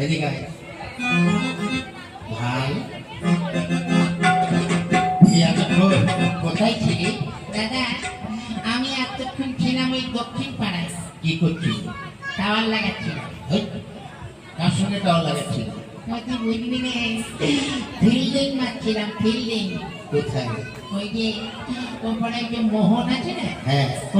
এদিকে আয়। ভাই কোথায় ছিলি? দাদা আমি এতক্ষণ ছিলাম ওই দক্ষিণ পাড়ায়। কি করছি? টাওয়ার লাগাচ্ছিলাম। কার সঙ্গে টাওয়ার লাগাচ্ছি? তুই বুঝবি না, ফিল্ডিং মারছিলাম, ফিল্ডিং। কোথায়? ওই যে ওপরে যে মোহন আছে না, হ্যাঁ, ও